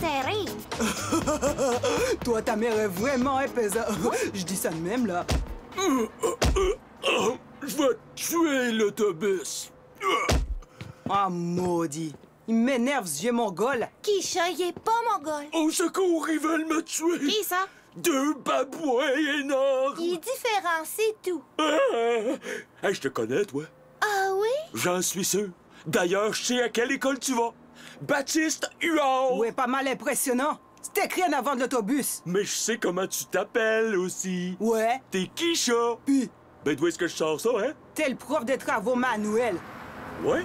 serré. Toi, ta mère est vraiment épaisse. Je dis ça de même, là. Je vais tuer l'autobus. Ah, maudit. Il m'énerve, ce vieux mongol. Keisha, il est pas mongol. Au secours, ils veulent me tuer. Qui ça? 2 babouins énormes. Il est différent, c'est tout. Hey, je te connais, toi. Ah oui? J'en suis sûr. D'ailleurs, je sais à quelle école tu vas. Baptiste Huard. Ouais, pas mal impressionnant. C'est écrit en avant de l'autobus. Mais je sais comment tu t'appelles aussi. Ouais. T'es Keisha. Puis, Ben, d'où est-ce que je sors ça, hein? t'es le prof de travaux manuels. Ouais?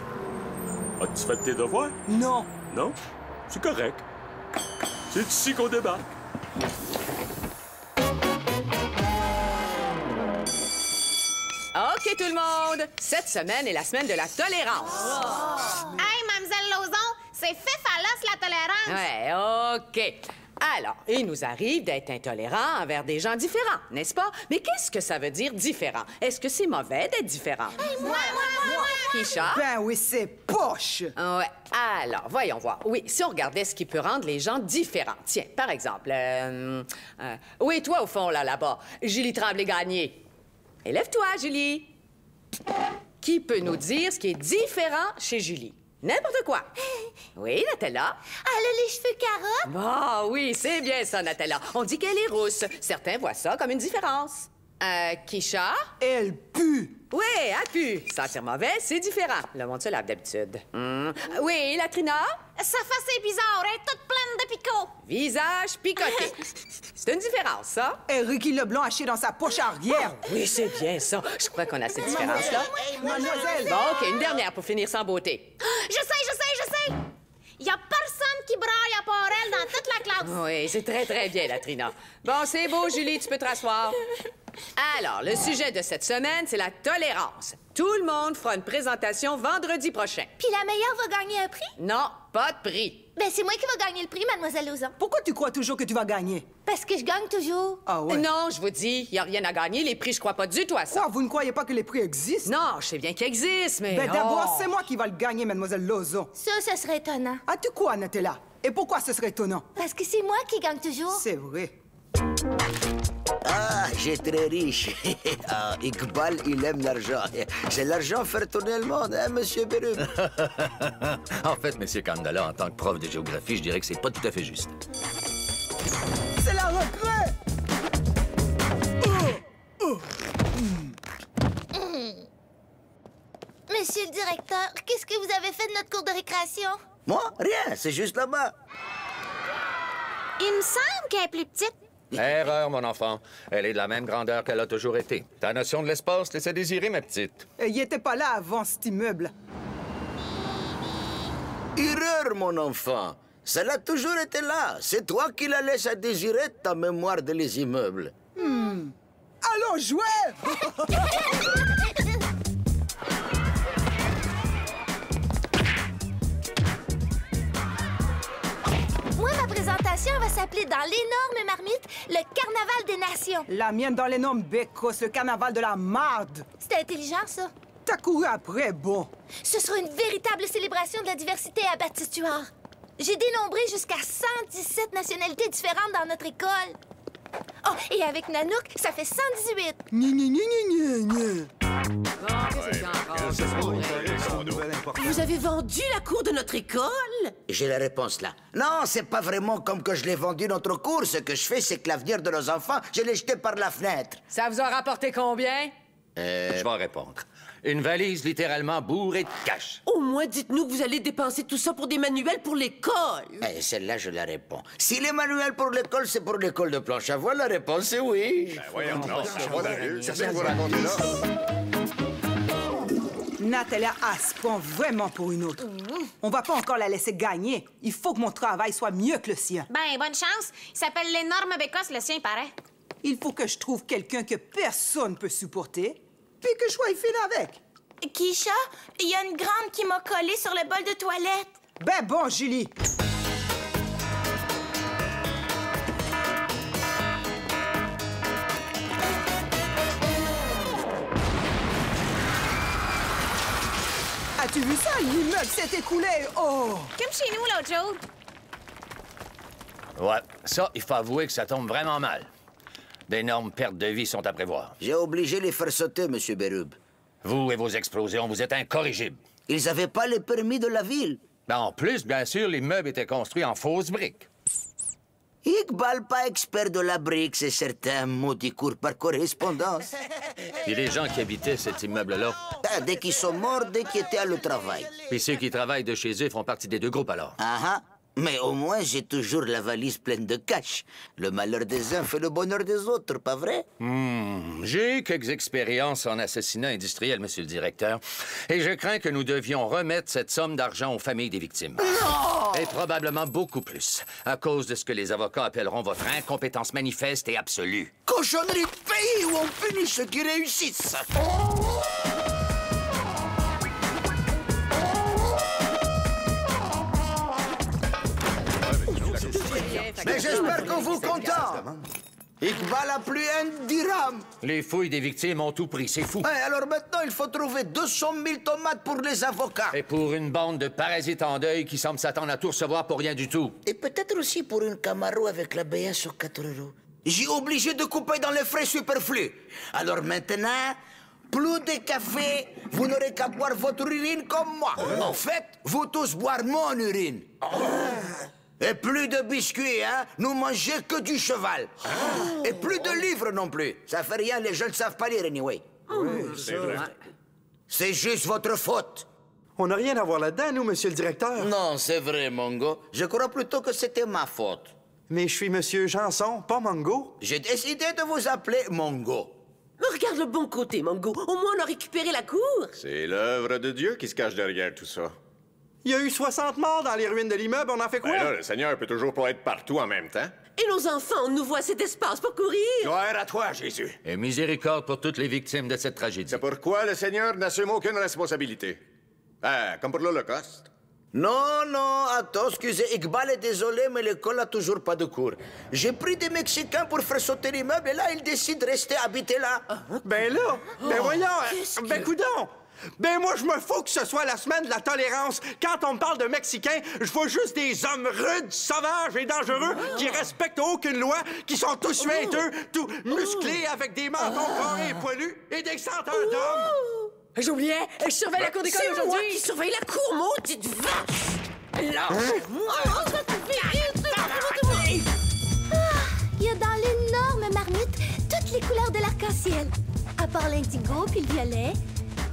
As-tu fait tes devoirs? Non. Non? C'est correct. C'est ici qu'on débarque. OK, tout le monde! Cette semaine est la semaine de la tolérance. Hey, Mademoiselle Lauzon, c'est fait la tolérance. Ouais, OK. Alors, il nous arrive d'être intolérants envers des gens différents, n'est-ce pas? Mais qu'est-ce que ça veut dire différent? Est-ce que c'est mauvais d'être différent? Moi. Kisha? Ben oui, c'est poche. Ouais. Alors, voyons voir. Oui, si on regardait ce qui peut rendre les gens différents. Tiens, par exemple, oui, toi, au fond, là-bas, Julie Tremblay-Gagné. Élève-toi, Julie. Qui peut nous dire ce qui est différent chez Julie? N'importe quoi. Oui, Natalia? Elle a les cheveux carottes. Ah oui, c'est bien ça, Natalia. On dit qu'elle est rousse. Certains voient ça comme une différence. Kisha? Elle pue. Oui, elle pue. Sentir mauvais, c'est différent. Le monde se lave d'habitude. Oui, Latrina? Sa face est bizarre, elle est toute pleine de picots. Visage picoté. C'est une différence, ça? Et Ricky Leblanc haché dans sa poche arrière. Oui, c'est bien ça. Je crois qu'on a cette différence-là. Mademoiselle. Bon, OK, une dernière pour finir sans beauté. Je sais. Il y a personne qui braille à part elle dans toute la classe. Oui, c'est très, très bien, Latrina. Bon, c'est beau, Julie, tu peux te rasseoir. Alors, le sujet de cette semaine, c'est la tolérance. Tout le monde fera une présentation vendredi prochain. Puis la meilleure va gagner un prix? Non, pas de prix. Ben, c'est moi qui va gagner le prix, Mademoiselle Lauzon. Pourquoi tu crois toujours que tu vas gagner? Parce que je gagne toujours. Ah ouais? Non, je vous dis, il n'y a rien à gagner. Les prix, je crois pas du tout à ça. Quoi, vous ne croyez pas que les prix existent? Non, je sais bien qu'ils existent, mais... Ben d'abord, c'est moi qui va le gagner, Mademoiselle Lauzon. Ça, ce serait étonnant. Ah, tu quoi, Natalia? Et pourquoi ce serait étonnant? Parce que c'est moi qui gagne toujours. C'est vrai. Ah, j'ai très riche. Ah, Iqbal, il aime l'argent. C'est l'argent faire tourner le monde, hein, monsieur Berum? En fait, monsieur Kandala, en tant que prof de géographie, je dirais que c'est pas tout à fait juste. C'est la recrue! Monsieur le directeur, qu'est-ce que vous avez fait de notre cours de récréation? Moi, rien, c'est juste là-bas. Il me semble qu'elle est plus petite. Erreur, mon enfant. Elle est de la même grandeur qu'elle a toujours été. Ta notion de l'espace laisse à désirer, ma petite. Il était pas là avant cet immeuble. Erreur, mon enfant. Ça l'a toujours été là. C'est toi qui la laisses à désirer, ta mémoire de les immeubles. Allons jouer! Moi, ma présentation va s'appeler dans l'énorme marmite, le Carnaval des Nations. La mienne dans les noms Bécos, le carnaval de la marde. C'est intelligent, ça. T'as couru après, bon. Ce sera une véritable célébration de la diversité à Baptiste Huard. J'ai dénombré jusqu'à 117 nationalités différentes dans notre école. Oh, et avec Nanook, ça fait 118. Vous avez vendu la cour de notre école? J'ai la réponse là. Non, c'est pas vraiment comme que je l'ai vendu notre cours. Ce que je fais, c'est que l'avenir de nos enfants, je l'ai jeté par la fenêtre. Ça vous a rapporté combien? Je vais répondre. Une valise littéralement bourrée de cash. Au moins, dites-nous que vous allez dépenser tout ça pour des manuels pour l'école. Eh, celle-là, je la réponds. Si les manuels pour l'école, c'est pour l'école de planche à voile, la réponse est oui. Voyons, non, c'est pas d'allure. C'est ce que vous racontez là. Natalia se prend vraiment pour une autre. On va pas encore la laisser gagner. Il faut que mon travail soit mieux que le sien. Ben, bonne chance. Il s'appelle l'énorme Bécosse, le sien, paraît. Il faut que je trouve quelqu'un que personne peut supporter, puis que je sois fine avec. Keisha, il y a une grande qui m'a collé sur le bol de toilette. Ben bon, Julie. As-tu vu ça? L'immeuble s'est écoulé. Oh! Comme chez nous l'autre jour. Ouais, ça, il faut avouer que ça tombe vraiment mal. D'énormes pertes de vie sont à prévoir. J'ai obligé les faire sauter, Monsieur Berube. Vous et vos explosions, vous êtes incorrigibles. Ils n'avaient pas les permis de la ville. Ben, en plus, bien sûr, l'immeuble était construit en fausses briques. Iqbal, pas expert de la brique, c'est certain, maudit cours par correspondance. Puis les gens qui habitaient cet immeuble-là. Ah, dès qu'ils sont morts, dès qu'ils étaient à le travail. Puis ceux qui travaillent de chez eux font partie des deux groupes, alors. Ah ah. Mais au moins, j'ai toujours la valise pleine de cash. Le malheur des uns fait le bonheur des autres, pas vrai? J'ai eu quelques expériences en assassinat industriel, monsieur le directeur, et je crains que nous devions remettre cette somme d'argent aux familles des victimes. Non! Et probablement beaucoup plus, à cause de ce que les avocats appelleront votre incompétence manifeste et absolue. Cochonnerie de pays où on punit ceux qui réussissent! Mais j'espère que vous content. Iqbal a plus un dirham. Les fouilles des victimes ont tout pris, c'est fou. Ouais, alors maintenant, il faut trouver 200 000 tomates pour les avocats. Et pour une bande de parasites en deuil qui semblent s'attendre à tout recevoir pour rien du tout. Et peut-être aussi pour une Camaro avec la BS sur 4 roues. J'ai obligé de couper dans les frais superflus. Alors maintenant, plus de café, vous n'aurez qu'à boire votre urine comme moi. En fait, vous tous boire mon urine. Et plus de biscuits, hein? Nous mangez que du cheval. Et plus de livres non plus. Ça fait rien, les gens ne savent pas lire anyway. C'est vrai. C'est juste votre faute. On n'a rien à voir là-dedans, nous, monsieur le directeur. Non, c'est vrai, Mongo. Je crois plutôt que c'était ma faute. Mais je suis monsieur Janson, pas Mongo. J'ai décidé de vous appeler Mongo. Mais regarde le bon côté, Mongo. Au moins, on a récupéré la cour. C'est l'œuvre de Dieu qui se cache derrière tout ça. Il y a eu 60 morts dans les ruines de l'immeuble, on en fait quoi? Ben là, le Seigneur peut toujours pas être partout en même temps. Et nos enfants nous voient cet espace pour courir. Gloire à toi, Jésus. Et miséricorde pour toutes les victimes de cette tragédie. C'est pourquoi le Seigneur n'assume aucune responsabilité. Ah, comme pour l'Holocauste. Non, non, attends, excusez, Iqbal est désolé, mais l'école a toujours pas de cours. J'ai pris des Mexicains pour faire sauter l'immeuble et là, ils décident de rester habiter là. Ben là, ben voyons, ben coudonc! Ben moi, je me fous que ce soit la semaine de la tolérance. Quand on me parle de Mexicains, je vois juste des hommes rudes, sauvages et dangereux qui respectent aucune loi, qui sont tous suinteux, tout musclés avec des mentons carrés et poilus et des senteurs d'hommes. J'oubliais, je surveille la cour d'école C'est moi aujourd'hui. qui surveille la cour, maudite vache! Lâche-moi! Il y a dans l'énorme marmite toutes les couleurs de l'arc-en-ciel. À part l'indigo, puis le violet,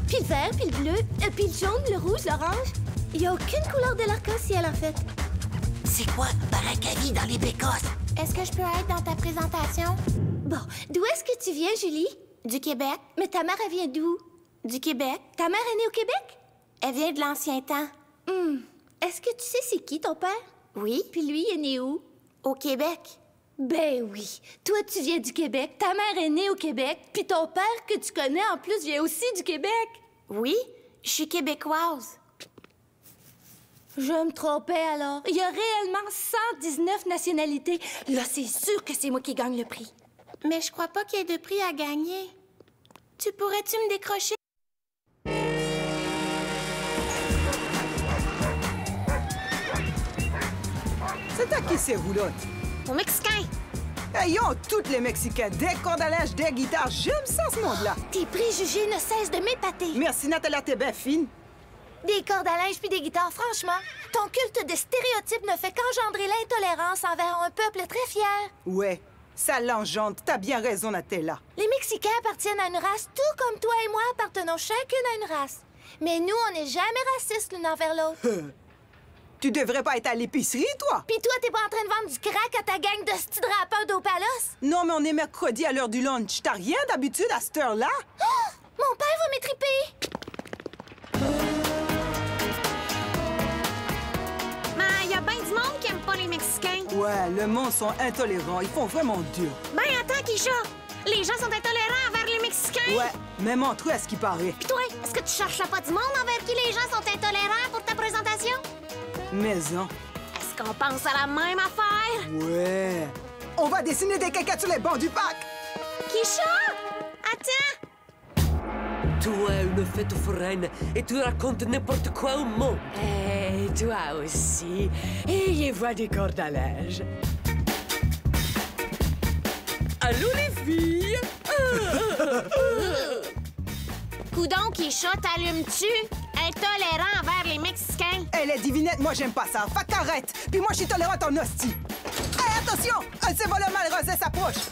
puis le vert, puis le bleu, puis le jaune, le rouge, l'orange. Il n'y a aucune couleur de l'arc-en-ciel, en fait. C'est quoi, Barakavi dans les bécosses? Est-ce que je peux être dans ta présentation? Bon, d'où est-ce que tu viens, Julie? Du Québec. Mais ta mère, elle vient d'où? Du Québec. Ta mère est née au Québec? Elle vient de l'ancien temps. Est-ce que tu sais c'est qui, ton père? Oui. Puis lui, il est né où? Au Québec. Ben oui. Toi, tu viens du Québec, ta mère est née au Québec, puis ton père, que tu connais en plus, vient aussi du Québec. Oui, je suis québécoise. Je me trompais alors. Il y a réellement 119 nationalités. Là, c'est sûr que c'est moi qui gagne le prix. Mais je crois pas qu'il y ait de prix à gagner. Tu pourrais-tu me décrocher? C'est à qui ces roulottes? Aux Mexicains. Ils ont tous les Mexicains, des cordes à linge, des guitares. J'aime ça, ce monde-là. Tes préjugés ne cessent de m'épater. Merci, Nathalie, t'es bien fine. Des cordes à linge puis des guitares, franchement. Ton culte de stéréotypes ne fait qu'engendrer l'intolérance envers un peuple très fier. Ouais, ça l'engendre. T'as bien raison, Nathalie. Les Mexicains appartiennent à une race, tout comme toi et moi appartenons chacune à une race. Mais nous, on n'est jamais racistes l'une envers l'autre. Tu devrais pas être à l'épicerie, toi? Puis toi, t'es pas en train de vendre du crack à ta gang de petits rappeurs d'Opalos? Non, mais on est mercredi à l'heure du lunch. T'as rien d'habitude à cette heure-là? Oh! Mon père va m'étriper! Mais y a bien du monde qui aime pas les Mexicains. Ouais, le monde sont intolérants. Ils font vraiment dur. Ben attends, Kisha! Les gens sont intolérants envers les Mexicains! Ouais, même entre eux, à ce qui paraît. Pis toi, est-ce que tu cherches pas du monde envers qui les gens sont intolérants pour ta présentation? Maison. Est-ce qu'on pense à la même affaire? Ouais. On va dessiner des caquettes sur les bancs du parc. Kisha! Attends! Toi, une fête foraine, et tu racontes n'importe quoi au monde. Et toi aussi. Ayez-vous des cordes à linge. Allô, les filles? Coudon, Kisha, t'allumes-tu? Intolérant envers les Mexicains. Elle est divinette, moi j'aime pas ça. Fait qu'arrête. Puis moi je suis tolérante en hostie. Hey, attention! Un de ces voleurs malrosés s'approche.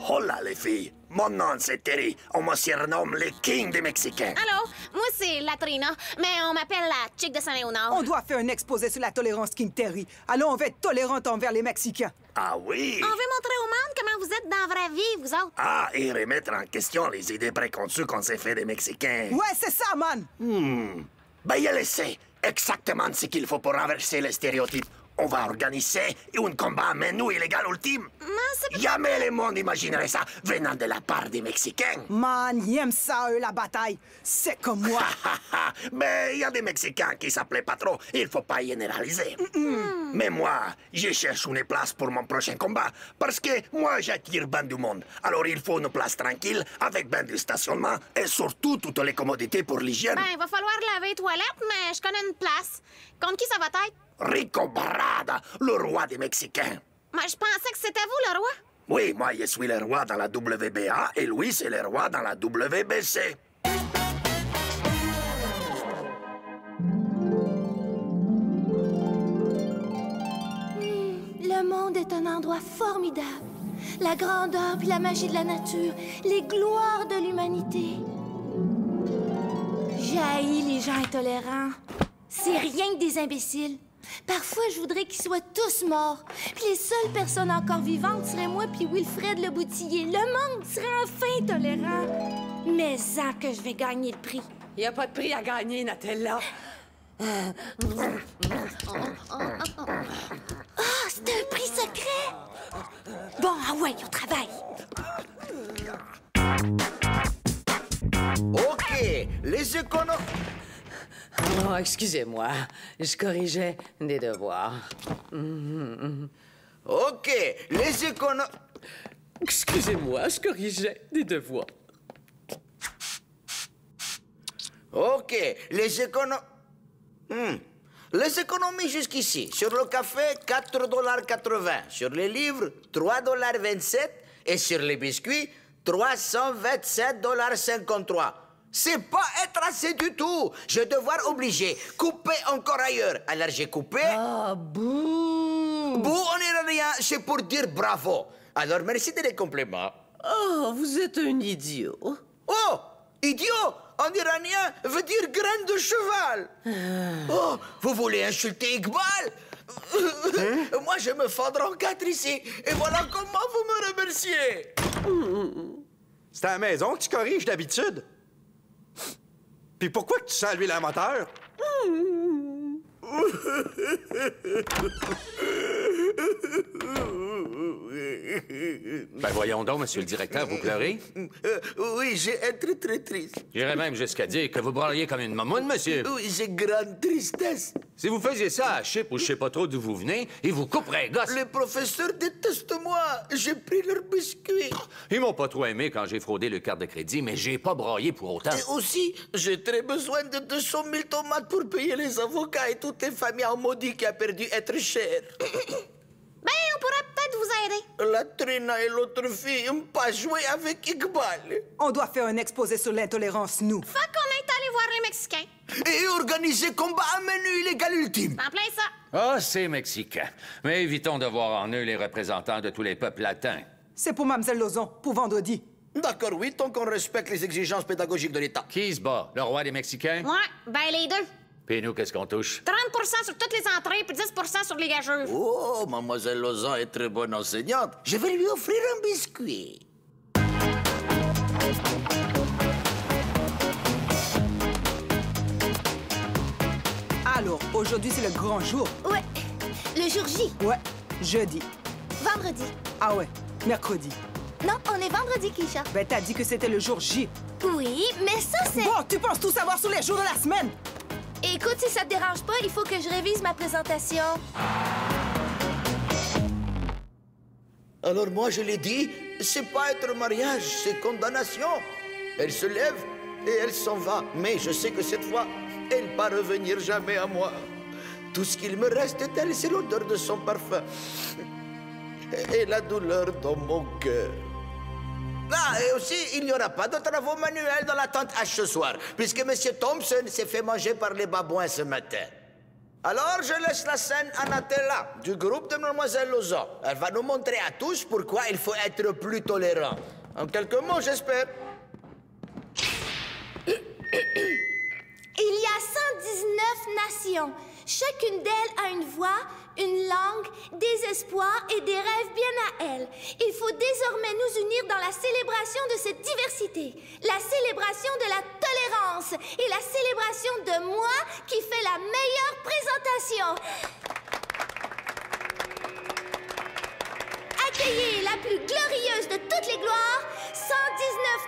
Hola, les filles. Mon nom, c'est Terry. On me surnomme les Kings des Mexicains. Allô, moi c'est Latrina, mais on m'appelle la chick de San Léonard. On doit faire un exposé sur la tolérance King Terry. Alors on va être tolérante envers les Mexicains. Ah oui? On veut montrer au monde comment vous êtes dans la vraie vie, vous autres. Ah, et remettre en question les idées préconçues qu'on s'est fait des Mexicains. Ouais, c'est ça, man! Ben, je le sais exactement ce qu'il faut pour renverser les stéréotypes. On va organiser un combat menu illégal ultime. Jamais le monde imaginerait ça venant de la part des Mexicains. Man, ils aiment ça, eux, la bataille. C'est comme moi. Mais il y a des Mexicains qui s'appelaient pas trop. Il faut pas généraliser. Mais moi, je cherche une place pour mon prochain combat. Parce que moi, j'attire ben du monde. Alors, il faut une place tranquille, avec ben du stationnement et surtout toutes les commodités pour l'hygiène. Ben, il va falloir laver les toilettes, mais je connais une place. Contre qui ça va être? Rico Barrada, le roi des Mexicains. Mais je pensais que c'était vous, le roi. Oui, moi, je suis le roi dans la WBA et lui, c'est le roi dans la WBC. Le monde est un endroit formidable. La grandeur puis la magie de la nature, les gloires de l'humanité. J'haïs les gens intolérants. C'est rien que des imbéciles. Parfois, je voudrais qu'ils soient tous morts. Puis les seules personnes encore vivantes seraient moi puis Wilfred le Boutillier. Le monde serait enfin tolérant. Mais ça que je vais gagner le prix. Il n'y a pas de prix à gagner, Natella. Ah, c'est un prix secret! Bon, ah ouais, au travail. OK, les économies... Oh, excusez-moi. Je corrigeais des devoirs. OK, les économies... Excusez-moi, je corrigeais des devoirs. OK, les économies... Les économies jusqu'ici. Sur le café, 4,80 $. Sur les livres, 3,27 $. Et sur les biscuits, 327,53 $. C'est pas être assez du tout. Je vais devoir obliger. Couper encore ailleurs. Alors j'ai coupé. Ah, bouh! Bouh, on n'est rien. C'est pour dire bravo. Alors merci de les compliments. Oh, vous êtes un idiot. Oh, idiot en iranien veut dire graine de cheval. Oh, vous voulez insulter Iqbal? Moi, je me fondre en 4 ici. Et voilà comment vous me remerciez. C'est à la maison que tu corriges d'habitude. Puis pourquoi que tu sens l'huile à moteur? Ben voyons donc, monsieur le directeur, vous pleurez? Oui, j'ai été très triste. J'irais même jusqu'à dire que vous braillez comme une mamoune, monsieur. Oui, j'ai grande tristesse. Si vous faisiez ça à Chip ou je sais pas trop d'où vous venez, ils vous couperaient gosse. Les professeurs détestent moi. J'ai pris leurs biscuits. Ils m'ont pas trop aimé quand j'ai fraudé le carte de crédit, mais j'ai pas braillé pour autant. Et aussi, j'ai très besoin de 200 000 tomates pour payer les avocats et toutes les familles en maudit qui a perdu être cher. Ben, on pourrait peut-être vous aider. La Trina et l'autre fille n'ont pas joué avec Iqbal. On doit faire un exposé sur l'intolérance, nous. Fait qu'on est allé voir les Mexicains. Et organiser combat à menu illégal ultime. En plein ça. Ah, c'est mexicain. Mais évitons de voir en eux les représentants de tous les peuples latins. C'est pour Mlle Lozon, pour vendredi. D'accord, oui, tant qu'on respecte les exigences pédagogiques de l'État. Qui se bat? Le roi des Mexicains? Ouais, ben les deux. Puis nous, qu'est-ce qu'on touche? 30 sur toutes les entrées, puis 10 sur les gageurs. Oh, Mademoiselle Lozon est très bonne enseignante. Je vais lui offrir un biscuit. Alors, aujourd'hui, c'est le grand jour. Ouais, le jour J. Ouais, jeudi. Vendredi. Ah ouais, mercredi. Non, on est vendredi, Kisha. Ben, t'as dit que c'était le jour J. Oui, mais ça, c'est... Bon, tu penses tout savoir sur les jours de la semaine? Écoute, si ça te dérange pas, il faut que je révise ma présentation. Alors moi, je l'ai dit, c'est pas être mariage, c'est condamnation. Elle se lève et elle s'en va. Mais je sais que cette fois, elle ne va revenir jamais à moi. Tout ce qu'il me reste d'elle, c'est l'odeur de son parfum. et la douleur dans mon cœur. Ah, et aussi, il n'y aura pas de travaux manuels dans la tente H ce soir, puisque M. Thompson s'est fait manger par les babouins ce matin. Alors, je laisse la scène à Natella, du groupe de Mademoiselle Lauzon. Elle va nous montrer à tous pourquoi il faut être plus tolérant. En quelques mots, j'espère. Il y a 119 nations. Chacune d'elles a une voix, une langue, des espoirs et des rêves bien à elles. Il faut désormais nous unir dans la célébration de cette diversité, la célébration de la tolérance et la célébration de moi qui fait la meilleure présentation. Accueillez la plus glorieuse de toutes les gloires, 119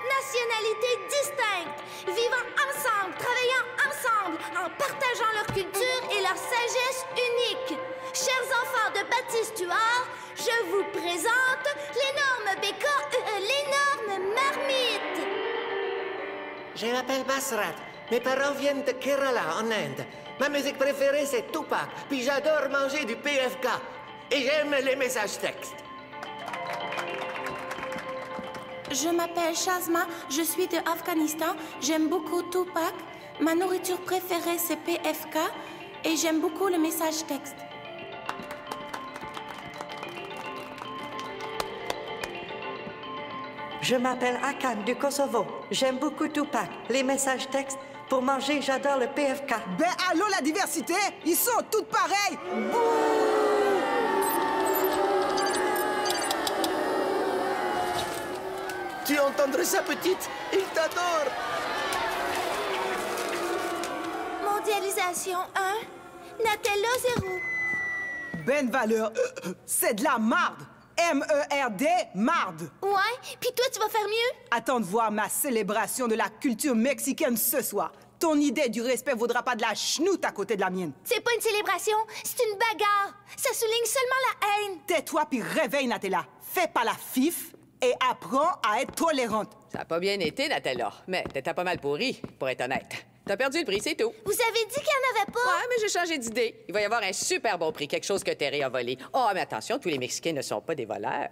nationalités distinctes, vivant ensemble, travaillant ensemble, en partageant leur culture et leur sagesse unique. Chers enfants de Baptiste Huard, je vous présente l'énorme l'énorme marmite. Je m'appelle Basrat. Mes parents viennent de Kerala, en Inde. Ma musique préférée, c'est Tupac. Puis j'adore manger du PFK. Et j'aime les messages textes. Je m'appelle Shazma, je suis de Afghanistan. J'aime beaucoup Tupac. Ma nourriture préférée, c'est PFK. Et j'aime beaucoup le message texte. Je m'appelle Akan du Kosovo. J'aime beaucoup Tupac. Les messages textes. Pour manger, j'adore le PFK. Ben allô la diversité? Ils sont toutes pareilles! Tu entendrais ça, petite? Il t'adore! Mondialisation 1, Nutella 0. Ben valeur, c'est de la marde! M-E-R-D, marde! Ouais, puis toi, tu vas faire mieux? Attends de voir ma célébration de la culture mexicaine ce soir. Ton idée du respect vaudra pas de la chenoute à côté de la mienne. C'est pas une célébration, c'est une bagarre. Ça souligne seulement la haine. Tais-toi puis réveille, Natella. Fais pas la fif et apprends à être tolérante. Ça a pas bien été, Natella, mais t'étais pas mal pourri, pour être honnête. T'as perdu le prix, c'est tout. Vous avez dit qu'il n'y en avait pas? Ouais, mais j'ai changé d'idée. Il va y avoir un super bon prix, quelque chose que Terry a volé. Oh, mais attention, tous les Mexicains ne sont pas des voleurs.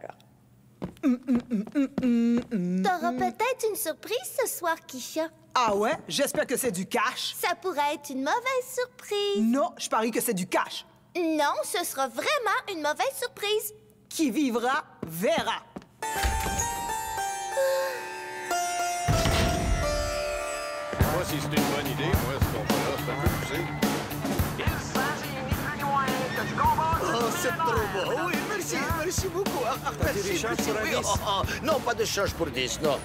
T'auras peut-être une surprise ce soir, Kisha. Ah ouais? J'espère que c'est du cash. Ça pourrait être une mauvaise surprise. Non, je parie que c'est du cash. Non, ce sera vraiment une mauvaise surprise. Qui vivra, verra. Moi, si c'est une bonne idée, moi, ce combat-là, c'est un peu poussé. Oh, c'est trop beau. Oui, merci, merci beaucoup. Merci, merci. Oui, non, pas de change pour 10, non.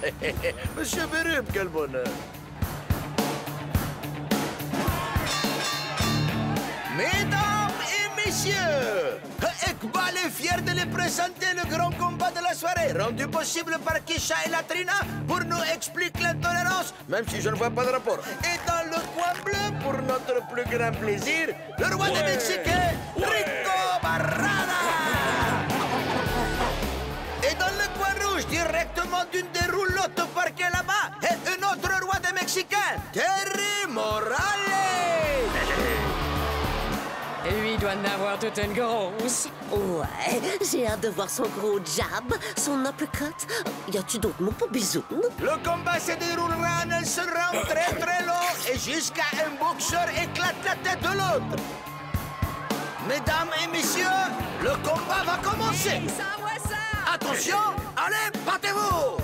Monsieur Berub, quel bonheur. Mesdames et messieurs, Ekbal est fier de les présenter le grand combat de la soirée, rendu possible par Kisha et Latrina pour nous expliquer l'intolérance, même si je ne vois pas de rapport. Et dans le coin bleu, pour notre plus grand plaisir, le roi des Mexicains, Rico Barrada. Et dans le coin rouge, directement d'une des roulottes parquées là-bas, est un autre roi des Mexicains, Terry Morales. Et lui, il doit en avoir toute une grosse. Ouais, j'ai hâte de voir son gros jab, son uppercut. Y a-tu d'autres mots pour bisous? Le combat se déroulera en un seul round très très long et jusqu'à un boxeur éclate la tête de l'autre. Mesdames et messieurs, le combat va commencer. Hey, ça envoie ça! Attention, allez, battez-vous!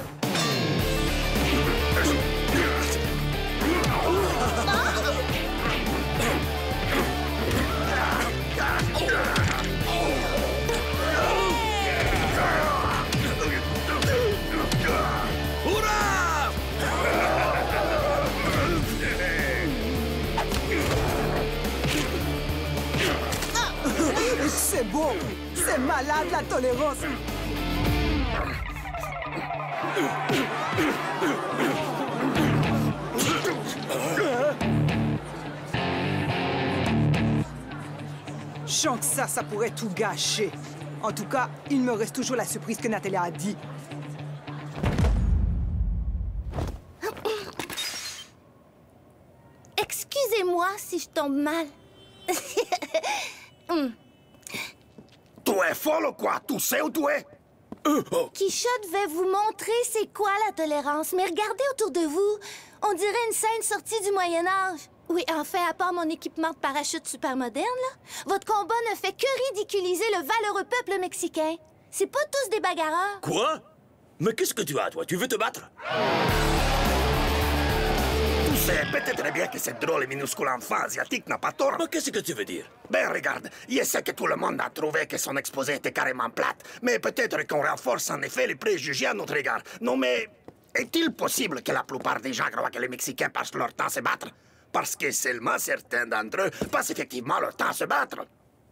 C'est beau! C'est malade, la tolérance! Je sens que ça pourrait tout gâcher. En tout cas, il me reste toujours la surprise que Nathalie a dit. Excusez-moi si je tombe mal. Toi, es folle ou quoi? Tu sais où tu es? Quichotte va vous montrer c'est quoi la tolérance, mais regardez autour de vous. On dirait une scène sortie du Moyen-Âge. Oui, enfin, à part mon équipement de parachute super moderne, là, votre combat ne fait que ridiculiser le valeureux peuple mexicain. C'est pas tous des bagarreurs. Quoi? Mais qu'est-ce que tu as, toi? Tu veux te battre? Tu sais peut-être bien que cette drôle et minuscule enfant asiatique n'a pas tort. Mais qu'est-ce que tu veux dire? Ben regarde, je sais que tout le monde a trouvé que son exposé était carrément plate, mais peut-être qu'on renforce en effet les préjugés à notre égard. Non mais, est-il possible que la plupart des gens croient que les Mexicains passent leur temps à se battre? Parce que seulement certains d'entre eux passent effectivement leur temps à se battre.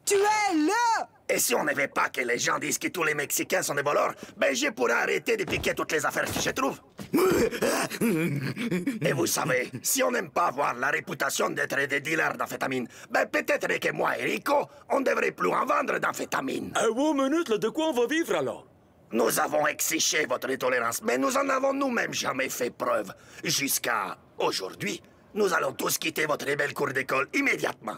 Tu es là! Et si on ne veut pas que les gens disent que tous les Mexicains sont des voleurs, ben je pourrais arrêter de piquer toutes les affaires que je trouve. Et vous savez, si on n'aime pas avoir la réputation d'être des dealers d'amphétamine, ben peut-être que moi et Rico, on devrait plus en vendre d'amphétamine. Un bon minute, là, de quoi on va vivre alors? Nous avons exigé votre tolérance, mais nous en avons nous-mêmes jamais fait preuve. Jusqu'à aujourd'hui, nous allons tous quitter votre belle cour d'école immédiatement.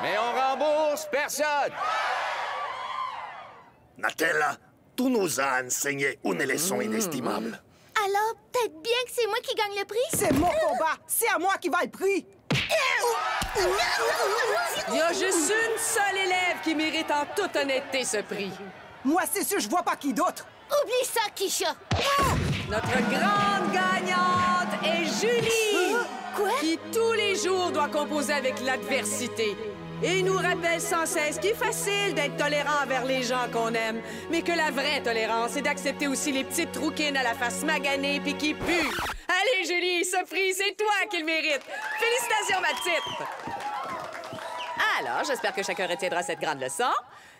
Mais on rembourse personne! Natella, tu nous as enseigné une leçon inestimable. Alors, peut-être bien que c'est moi qui gagne le prix? C'est mon combat! C'est à moi qui va le prix! Il y a juste une seule élève qui mérite en toute honnêteté ce prix. Moi, c'est sûr, je vois pas qui d'autre! Oublie ça, Kisha! Notre grande gagnante est Julie! Quoi? Qui tous les jours doit composer avec l'adversité. Et nous rappelle sans cesse qu'il est facile d'être tolérant envers les gens qu'on aime, mais que la vraie tolérance, c'est d'accepter aussi les petites trouquines à la face maganée puis qui puent. Allez, Julie, ce prix, c'est toi qui le mérite. Félicitations, ma petite! Alors, j'espère que chacun retiendra cette grande leçon.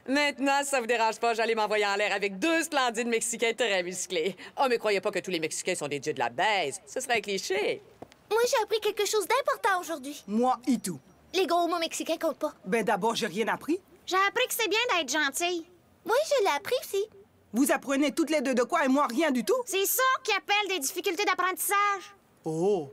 Maintenant, si ça vous dérange pas, j'allais m'envoyer en l'air avec 2 splendides Mexicains très musclés. Oh, mais croyez pas que tous les Mexicains sont des dieux de la baise. Ce serait un cliché. Moi, j'ai appris quelque chose d'important aujourd'hui. Moi et tout. Les gros mots mexicains comptent pas. Ben d'abord, j'ai rien appris. J'ai appris que c'est bien d'être gentil. Oui, je l'ai appris aussi. Vous apprenez toutes les deux de quoi et moi rien du tout? C'est ça qu'ils appellent des difficultés d'apprentissage. Oh.